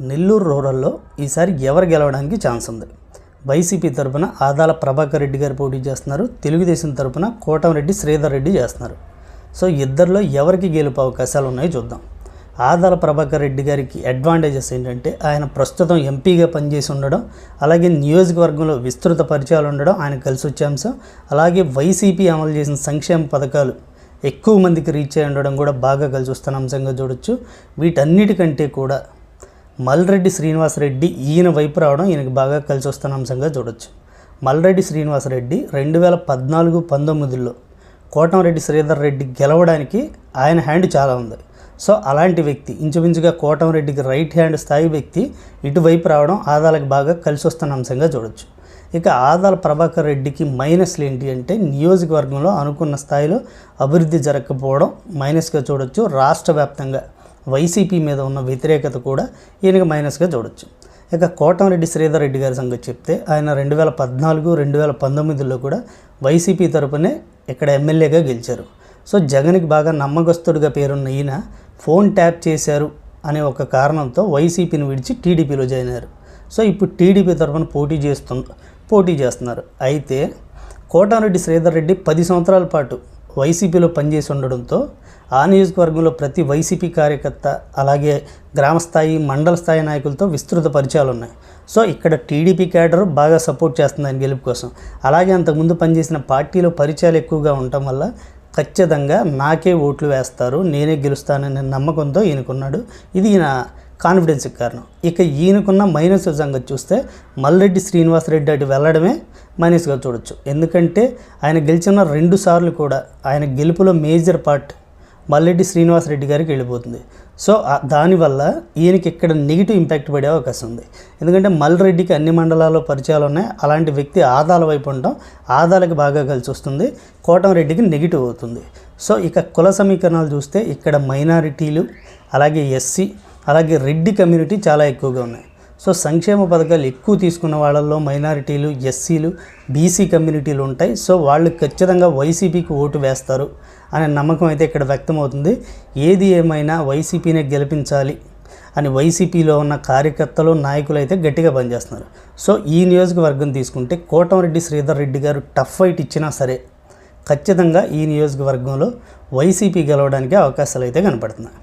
నెల్లూరు రూరల్లో ఈసారి ఎవరు గెలవడానికి ఛాన్స్ ఉంది? వైసీపీ తరపున ఆదాల ప్రభాకర్ రెడ్డి గారు పోటీ చేస్తున్నారు. తెలుగుదేశం తరపున కోటమిరెడ్డి శ్రీధర్ రెడ్డి చేస్తున్నారు. సో ఇద్దరిలో ఎవరికి గెలుపు అవకాశాలు ఉన్నాయో చూద్దాం. ఆదాల ప్రభాకర్ రెడ్డి గారికి అడ్వాంటేజెస్ ఏంటంటే ఆయన ప్రస్తుతం ఎంపీగా పనిచేసి ఉండడం, అలాగే నియోజకవర్గంలో విస్తృత పరిచయాలు ఉండడం ఆయన కలిసి వచ్చే అంశం. అలాగే వైసీపీ అమలు చేసిన సంక్షేమ పథకాలు ఎక్కువ మందికి రీచ్ అయి ఉండడం కూడా బాగా కలిసి వస్తున్న అంశంగా చూడొచ్చు. వీటన్నిటికంటే కూడా మల్రెడ్డి శ్రీనివాసరెడ్డి ఈయన వైపు రావడం ఈయనకి బాగా కలిసి వస్తున్న అంశంగా చూడొచ్చు. మల్రెడ్డి శ్రీనివాసరెడ్డి 2014-19లో కోటమిరెడ్డి శ్రీధర్ రెడ్డి గెలవడానికి ఆయన హ్యాండ్ చాలా ఉంది. సో అలాంటి వ్యక్తి ఇంచుమించుగా కోటమిరెడ్డికి రైట్ హ్యాండ్ స్థాయి వ్యక్తి ఇటువైపు రావడం ఆదాలకు బాగా కలిసి వస్తున్న అంశంగా చూడొచ్చు. ఇక ఆదాల ప్రభాకర్ రెడ్డికి మైనస్లు ఏంటి అంటే నియోజకవర్గంలో అనుకున్న స్థాయిలో అభివృద్ధి జరగకపోవడం మైనస్గా చూడొచ్చు. రాష్ట్ర వ్యాప్తంగా వైసీపీ మీద ఉన్న వ్యతిరేకత కూడా ఈయనకి మైనస్గా చూడొచ్చు. ఇక కోటమిరెడ్డి శ్రీధర్ రెడ్డి గారి సంగతి చెప్తే ఆయన 2014-2019లో కూడా వైసీపీ తరపునే ఇక్కడ ఎమ్మెల్యేగా గెలిచారు. సో జగన్కి బాగా నమ్మకస్తుడిగా పేరున్న ఈయన ఫోన్ ట్యాప్ చేశారు అనే ఒక కారణంతో వైసీపీని విడిచి టీడీపీలో జాయిన్ అయ్యారు. సో ఇప్పుడు టీడీపీ తరపున పోటీ చేస్తున్నారు. అయితే కోటమిరెడ్డి శ్రీధర్ రెడ్డి 10 సంవత్సరాల పాటు వైసీపీలో పనిచేసి ఉండడంతో ఆ నియోజకవర్గంలో ప్రతి వైసీపీ కార్యకర్త అలాగే గ్రామస్థాయి మండల స్థాయి నాయకులతో విస్తృత పరిచయాలు ఉన్నాయి. సో ఇక్కడ టీడీపీ క్యాడర్ బాగా సపోర్ట్ చేస్తుంది ఆయన గెలుపు కోసం. అలాగే అంతకుముందు పనిచేసిన పార్టీలో పరిచయాలు ఎక్కువగా ఉండటం వల్ల ఖచ్చితంగా నాకే ఓట్లు వేస్తారు, నేనే గెలుస్తాననే నమ్మకంతో ఈయనకున్నాడు. ఇది ఈయన కాన్ఫిడెన్స్కి కారణం. ఇక ఈయనకున్న మైనస్ సంగతి చూస్తే మల్రెడ్డి శ్రీనివాసరెడ్డి అటు వెళ్ళడమే మైనస్గా చూడొచ్చు. ఎందుకంటే ఆయన గెలిచిన 2 సార్లు కూడా ఆయన గెలుపులో మేజర్ పార్ట్ మల్రెడ్డి శ్రీనివాసరెడ్డి గారికి వెళ్ళిపోతుంది. సో దానివల్ల ఈయనకి ఇక్కడ నెగిటివ్ ఇంపాక్ట్ పడే అవకాశం ఉంది. ఎందుకంటే మల్రెడ్డికి అన్ని మండలాల్లో పరిచయాలు ఉన్నాయి. అలాంటి వ్యక్తి ఆదాల వైపు ఉండటం ఆదాలకి బాగా కలిసి వస్తుంది, కోటమిరెడ్డికి నెగిటివ్ అవుతుంది. సో ఇక కుల సమీకరణాలు చూస్తే ఇక్కడ మైనారిటీలు అలాగే ఎస్సీ అలాగే రెడ్డి కమ్యూనిటీ చాలా ఎక్కువగా ఉన్నాయి. సో సంక్షేమ పథకాలు ఎక్కువ తీసుకున్న వాళ్ళల్లో మైనారిటీలు, ఎస్సీలు, బీసీ కమ్యూనిటీలు ఉంటాయి. సో వాళ్ళు ఖచ్చితంగా వైసీపీకి ఓటు వేస్తారు అనే నమ్మకం అయితే ఇక్కడ వ్యక్తమవుతుంది. ఏది ఏమైనా వైసీపీనే గెలిపించాలి అని వైసీపీలో ఉన్న కార్యకర్తలు, నాయకులు అయితే గట్టిగా పనిచేస్తున్నారు. సో ఈ నియోజకవర్గం తీసుకుంటే కోటమిరెడ్డి శ్రీధర్ రెడ్డి గారు టఫ్ ఫైట్ ఇచ్చినా సరే ఖచ్చితంగా ఈ నియోజకవర్గంలో వైసీపీ గెలవడానికి అవకాశాలు అయితే కనపడుతున్నాయి.